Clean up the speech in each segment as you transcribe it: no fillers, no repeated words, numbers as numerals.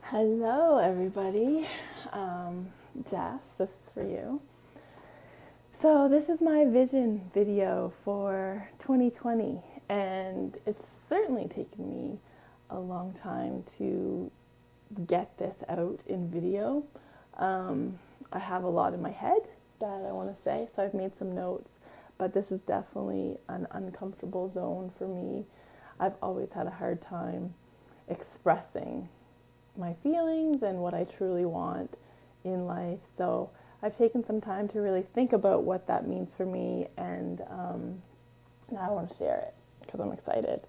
Hello, everybody. Jess, this is for you. So, this is my vision video for 2020, and it's certainly taken me a long time to get this out in video. I have a lot in my head that I want to say, so I've made some notes, but this is definitely an uncomfortable zone for me. I've always had a hard time expressing my feelings and what I truly want in life. So I've taken some time to really think about what that means for me, and now I want to share it because I'm excited.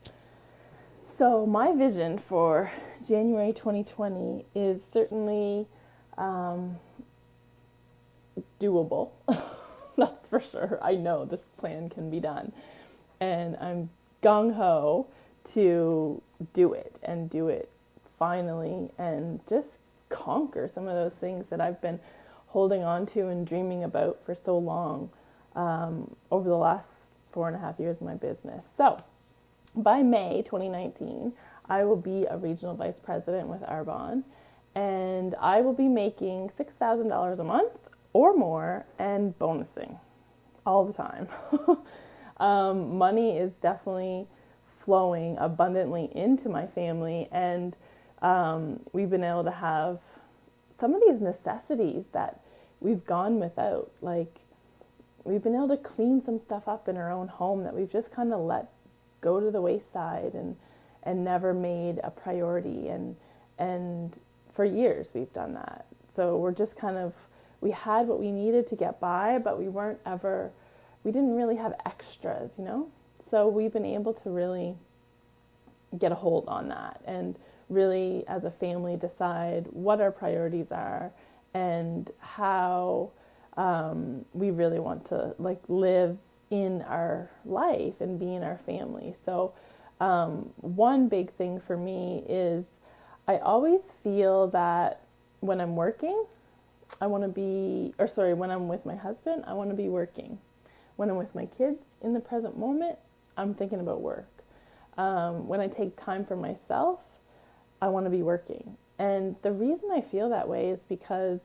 So my vision for January 2020 is certainly doable. That's for sure. I know this plan can be done, and I'm gung-ho to do it and do it finally, and just conquer some of those things that I've been holding on to and dreaming about for so long over the last 4.5 years of my business. So by May 2019, I will be a regional vice president with Arbonne, and I will be making $6,000 a month or more and bonusing all the time. Money is definitely flowing abundantly into my family, and we've been able to have some of these necessities that we've gone without. Like, we've been able to clean some stuff up in our own home that we've just kind of let go to the wayside and never made a priority. And for years we've done that. So we're just kind of, we had what we needed to get by, but we didn't really have extras, you know? So we've been able to really get a hold on that and really, as a family, decide what our priorities are and how we really want to live in our life and be in our my So one big thing for me is I always feel that when I'm working, when I'm with my husband, I want to be working. When I'm with my kids in the present moment, I'm thinking about work. When I take time for myself, I want to be working. And the reason I feel that way is because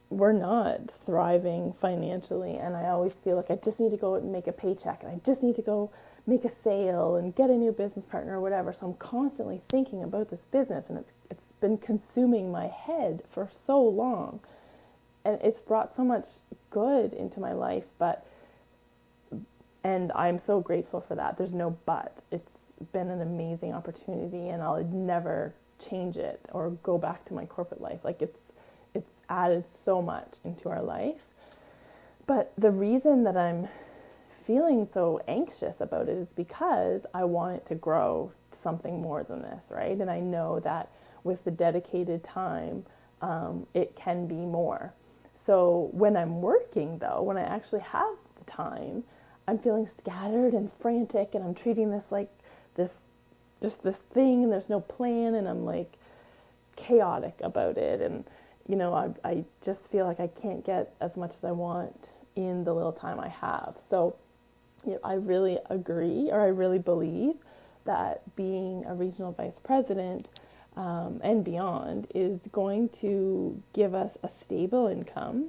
we're not thriving financially, and I always feel like I just need to go out and make a paycheck, and I just need to go make a sale and get a new business partner or whatever. So I'm constantly thinking about this business, and it's been consuming my head for so long. And it's brought so much good into my life, and I'm so grateful for that. There's no but. It's been an amazing opportunity, and I'll never change it or go back to my corporate life. It's added so much into our life. But the reason that I'm feeling so anxious about it is because I want it to grow to something more than this, right? And I know that with the dedicated time, it can be more. So when I'm working, though, when I actually have the time, I'm feeling scattered and frantic, and I'm treating this like this thing, and there's no plan, and I'm chaotic about it. And I just feel like I can't get as much as I want in the little time I have. So I really agree, or I really believe that being a regional vice president and beyond is going to give us a stable income,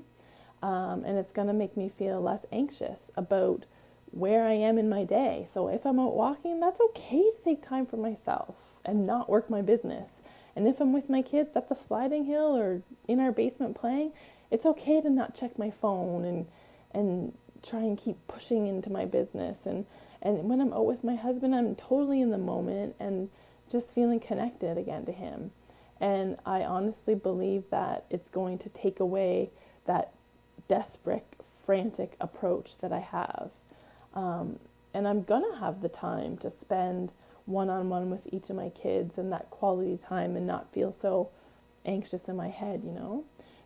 and it's going to make me feel less anxious about where I am in my day. So if I'm out walking, that's okay to take time for myself and not work my business. And if I'm with my kids at the sliding hill or in our basement playing, it's okay to not check my phone and try and keep pushing into my business. And when I'm out with my husband, I'm totally in the moment and just feeling connected again to him. And I honestly believe that it's going to take away that desperate, frantic approach that I have. And I'm going to have the time to spend one-on-one with each of my kids and that quality time and not feel so anxious in my head,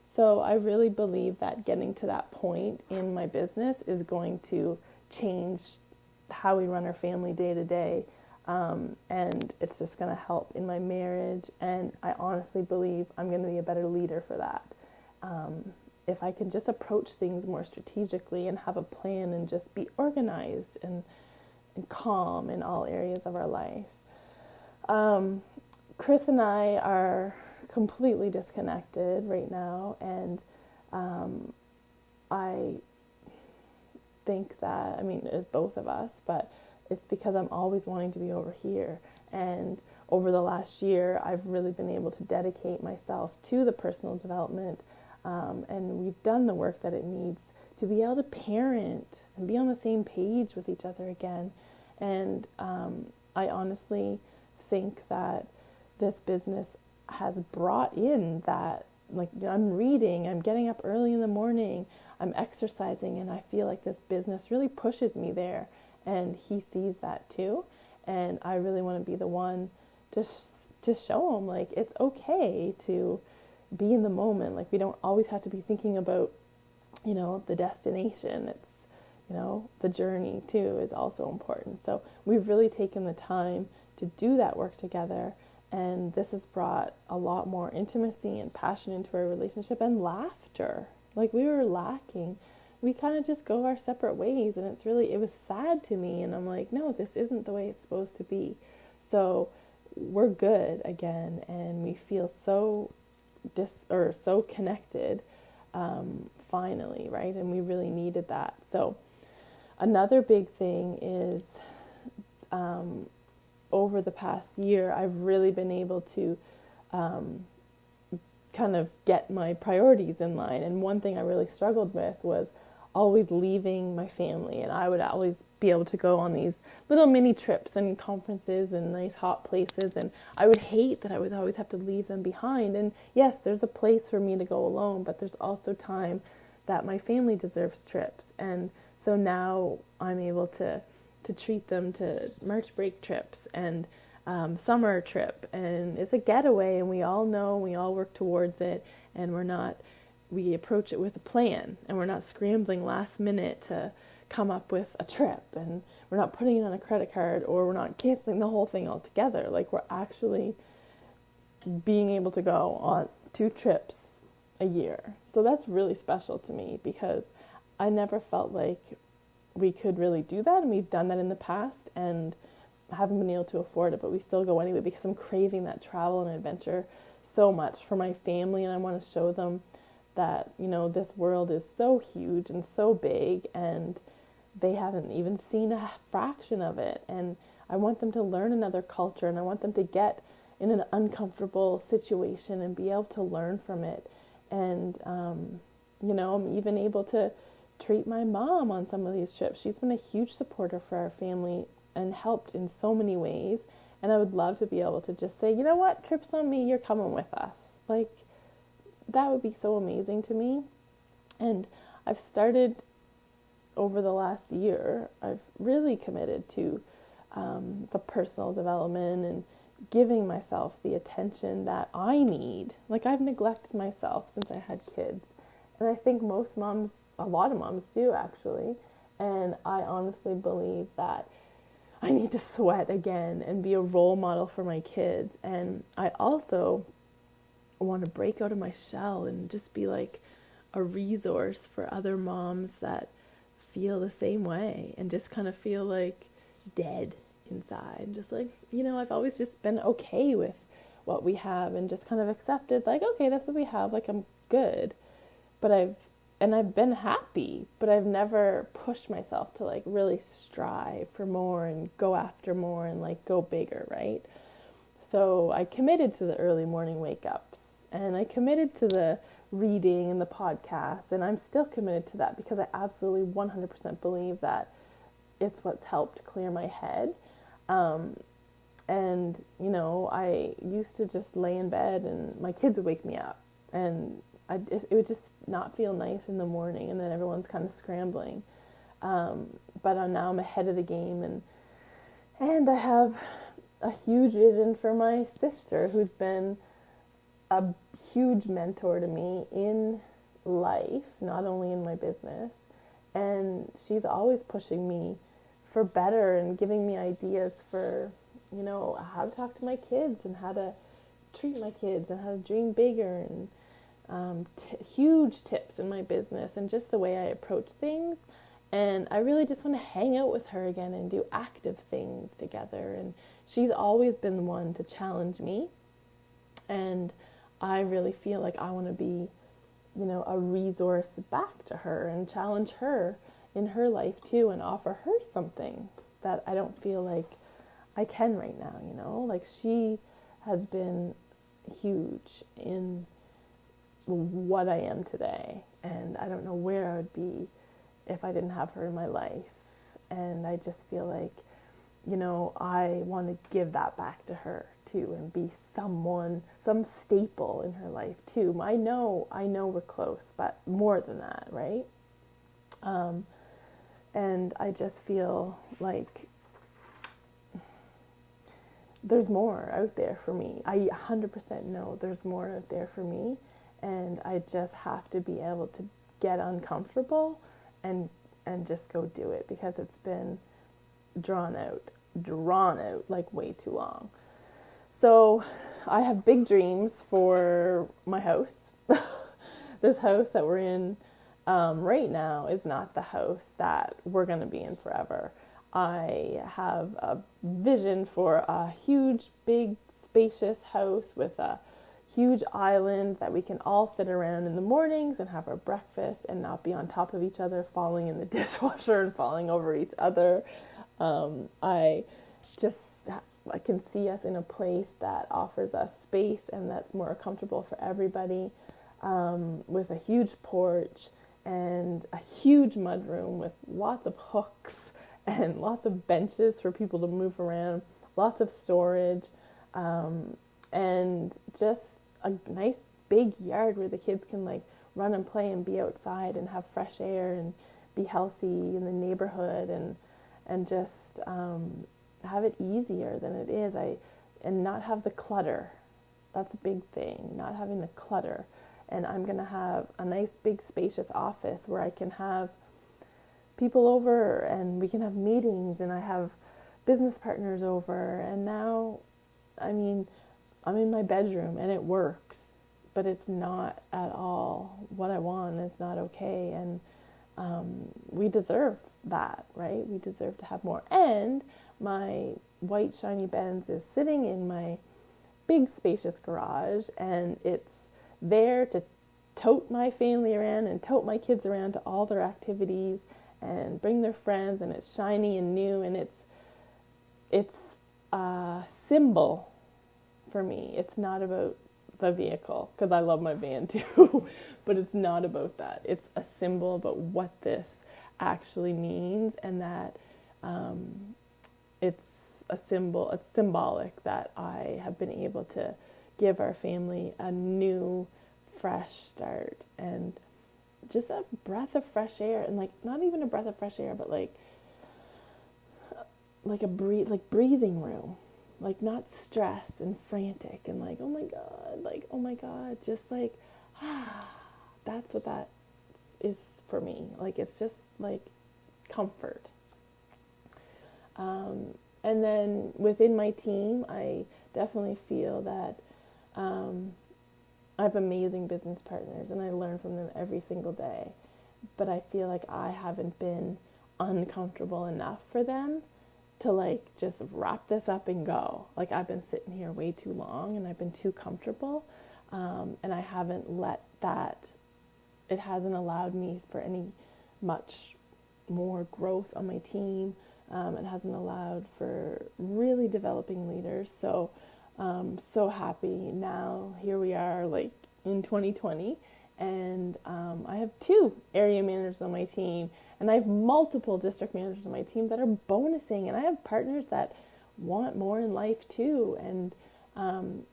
So I really believe that getting to that point in my business is going to change how we run our family day to day. And it's just going to help in my marriage. And I honestly believe I'm going to be a better leader for that. If I can just approach things more strategically and have a plan and just be organized and calm in all areas of our life. Chris and I are completely disconnected right now, and I think that, I mean, it's both of us, but it's because I'm always wanting to be over here. And over the last year, I've really been able to dedicate myself to the personal development, and we've done the work that it needs to be able to parent and be on the same page with each other again. And I honestly think that this business has brought in that, like, I'm reading, I'm getting up early in the morning, I'm exercising, and I feel like this business really pushes me there. And he sees that too. And I really want to be the one to show him, like, it's okay to be in the moment. Like, we don't always have to be thinking about, you know, the destination. It's, you know, the journey too is also important. So we've really taken the time to do that work together. And this has brought a lot more intimacy and passion into our relationship, and laughter. Like, we were lacking. We kind of just go our separate ways, and it was sad to me. And I'm like, no, this isn't the way it's supposed to be. So we're good again, and we feel so so connected, finally, right? And we really needed that. So another big thing is, over the past year, I've really been able to kind of get my priorities in line. And one thing I really struggled with was always leaving my family. And I would always be able to go on these little mini trips and conferences and nice hot places. And I would hate that I would always have to leave them behind. And yes, there's a place for me to go alone, but there's also time that my family deserves trips. And so now I'm able to treat them to March break trips and summer trip, and it's a getaway, and we all know, we all work towards it, and we approach it with a plan, and we're not scrambling last minute to come up with a trip, and we're not putting it on a credit card, or we're not canceling the whole thing altogether. Like, we're actually being able to go on 2 trips a year. So that's really special to me, because I never felt like we could really do that, and we've done that in the past, and haven't been able to afford it, but we still go anyway, because I'm craving that travel and adventure so much for my family. And I want to show them that, you know, this world is so huge and so big, and they haven't even seen a fraction of it. And I want them to learn another culture, and I want them to get in an uncomfortable situation and be able to learn from it. And you know, I'm even able to treat my mom on some of these trips. She's been a huge supporter for our family and helped in so many ways. And I would love to be able to just say, you know what, trip's on me, you're coming with us. Like, that would be so amazing to me. And I've started, over the last year, I've really committed to the personal development and giving myself the attention that I need. Like, I've neglected myself since I had kids. And I think most moms, a lot of moms do actually. And I honestly believe that I need to sweat again and be a role model for my kids. And I also want to break out of my shell and just be like a resource for other moms that feel the same way and just kind of feel like dead inside. Just like, you know, I've always just been okay with what we have and just kind of accepted, like, okay, that's what we have, like, I'm good. But I've been happy, but I've never pushed myself to, like, really strive for more and go after more and, like, go bigger, right? So I committed to the early morning wake-ups, and I committed to the reading and the podcast, and I'm still committed to that because I absolutely 100% believe that it's what's helped clear my head. And, you know, I used to just lay in bed and my kids would wake me up, and it would just not feel nice in the morning, and then everyone's kind of scrambling. But now I'm ahead of the game, and I have a huge vision for my sister, who's been a huge mentor to me in life, not only in my business. And she's always pushing me for better and giving me ideas for, you know, how to talk to my kids and how to treat my kids and how to dream bigger, and huge tips in my business and just the way I approach things. And I really just want to hang out with her again and do active things together. And she's always been one to challenge me And I really feel like I want to be, a resource back to her and challenge her in her life too, and offer her something that I don't feel like I can right now, like she has been huge in what I am today, and I don't know where I would be if I didn't have her in my life. And I just feel like, I want to give that back to her too, and be some staple in her life too. I know we're close, but more than that, right? And I just feel like there's more out there for me. I 100% know there's more out there for me, and I just have to be able to get uncomfortable and just go do it, because it's been drawn out like way too long. So I have big dreams for my house. This house that we're in right now is not the house that we're going to be in forever. I have a vision for a huge, big, spacious house with a huge island that we can all fit around in the mornings and have our breakfast and not be on top of each other, falling in the dishwasher and falling over each other. I can see us in a place that offers us space and that's more comfortable for everybody, with a huge porch and a huge mudroom with lots of hooks and lots of benches for people to move around, lots of storage, and just a nice big yard where the kids can like run and play and be outside and have fresh air and be healthy in the neighborhood, and just have it easier than it is. And not have the clutter. That's a big thing, not having the clutter. And I'm going to have a nice big spacious office where I can have people over and we can have meetings, and I have business partners over. And now, I'm in my bedroom and it works, but it's not at all what I want. It's not okay. And we deserve that, right? We deserve to have more. And my white shiny Benz is sitting in my big spacious garage, and it's there to tote my family around and tote my kids around to all their activities and bring their friends, and it's shiny and new, and it's a symbol for me. It's not about the vehicle, because I love my van too, but it's not about that. It's a symbol about what this actually means, and that it's a symbol, it's symbolic that I have been able to give our family a new, fresh start, and just a breath of fresh air, and like not even a breath of fresh air, but like a breathing room, like not stressed and frantic and like oh my god, just like that's what that is for me. Like it's just like comfort. And then within my team, I definitely feel that I have amazing business partners and I learn from them every single day. But I feel like I haven't been uncomfortable enough for them to like just wrap this up and go. Like I've been sitting here way too long and I've been too comfortable, and I haven't let that, it hasn't allowed me for any much more growth on my team. It hasn't allowed for really developing leaders. So so happy now. Here we are like in 2020, and I have 2 area managers on my team, and I have multiple district managers on my team that are bonusing, and I have partners that want more in life too, and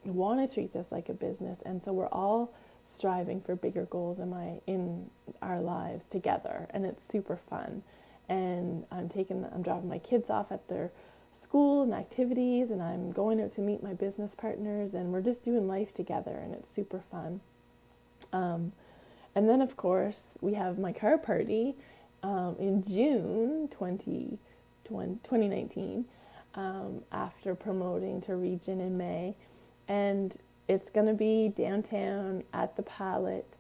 want to treat this like a business. And so we're all striving for bigger goals in our lives together, and it's super fun. And I'm dropping my kids off at their school and activities, and I'm going out to meet my business partners, and we're just doing life together, and it's super fun. And then of course we have my car party in June 2019, after promoting to region in May, and it's going to be downtown at the Palette,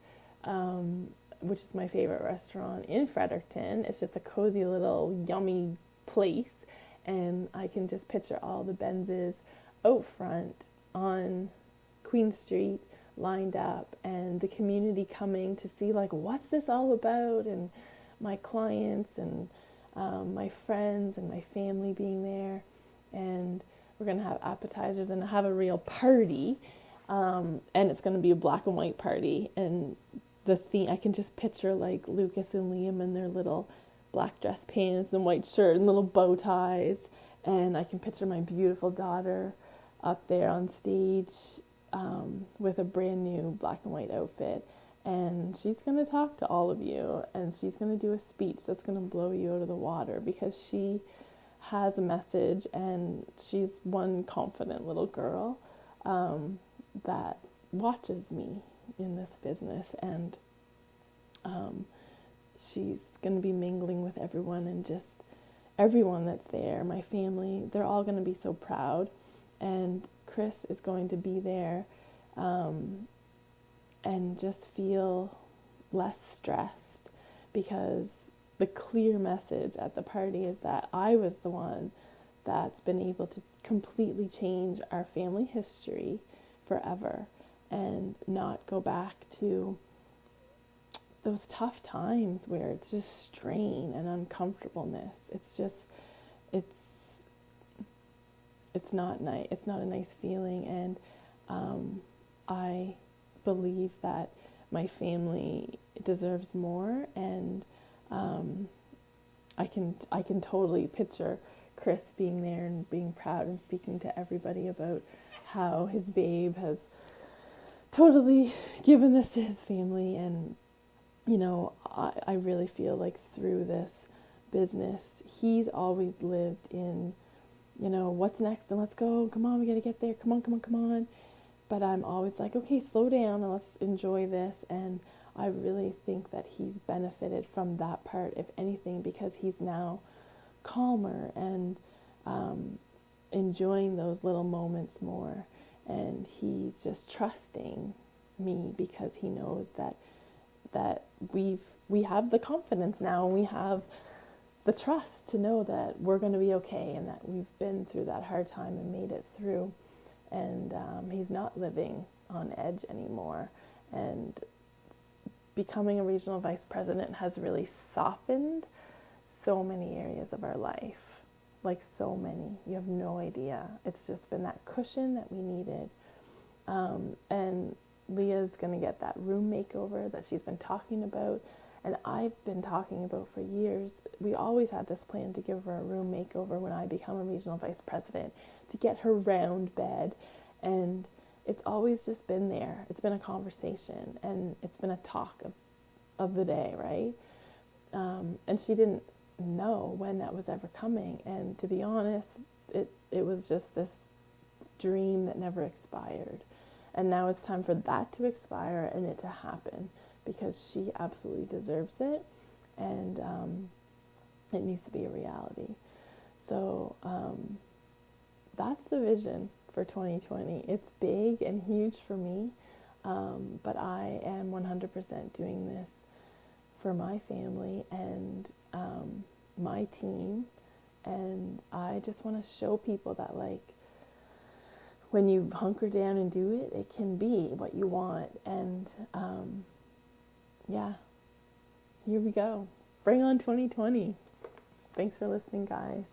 which is my favorite restaurant in Fredericton. It's just a cozy little yummy place, and I can just picture all the Benzes out front on Queen Street lined up, and the community coming to see like, what's this all about, and my clients and my friends and my family being there, and we're going to have appetizers and have a real party, and it's going to be a black and white party, and the theme, I can just picture like Lucas and Liam in their little black dress pants and white shirt and little bow ties, and I can picture my beautiful daughter up there on stage with a brand new black and white outfit, and she's going to talk to all of you, and she's going to do a speech that's going to blow you out of the water, because she has a message, and she's one confident little girl that watches me in this business, and she's going to be mingling with everyone, and just everyone that's there, my family, they're all going to be so proud, and Chris is going to be there and just feel less stressed, because the clear message at the party is that I was the one that's been able to completely change our family history forever, and not go back to those tough times where it's just strain and uncomfortableness. It's not nice. It's not a nice feeling, and I believe that my family deserves more, and I can totally picture Chris being there and being proud and speaking to everybody about how his babe has totally given this to his family. And I really feel like through this business, he's always lived in, what's next, and let's go, come on, we gotta get there, come on. But I'm always like, okay, slow down and let's enjoy this. And I really think that he's benefited from that part, if anything, because he's now calmer and enjoying those little moments more. And he's just trusting me, because he knows that we have the confidence now, and we have the trust to know that we're going to be okay, and that we've been through that hard time and made it through. And he's not living on edge anymore. And becoming a regional vice president has really softened so many areas of our life. Like so many. You have no idea. It's just been that cushion that we needed. And Leah's going to get that room makeover that she's been talking about. And I've been talking about for years. We always had this plan to give her a room makeover when I become a regional vice president, to get her round bed. And it's always just been there. It's been a conversation, and it's been a talk of the day, right? And she didn't know when that was ever coming. And to be honest, it was just this dream that never expired. And now it's time for that to expire and it to happen, because she absolutely deserves it, and it needs to be a reality. So that's the vision for 2020. It's big and huge for me, but I am 100% doing this for my family and my team, and I just want to show people that, like, when you hunker down and do it, it can be what you want. And yeah, here we go. Bring on 2020. Thanks for listening, guys.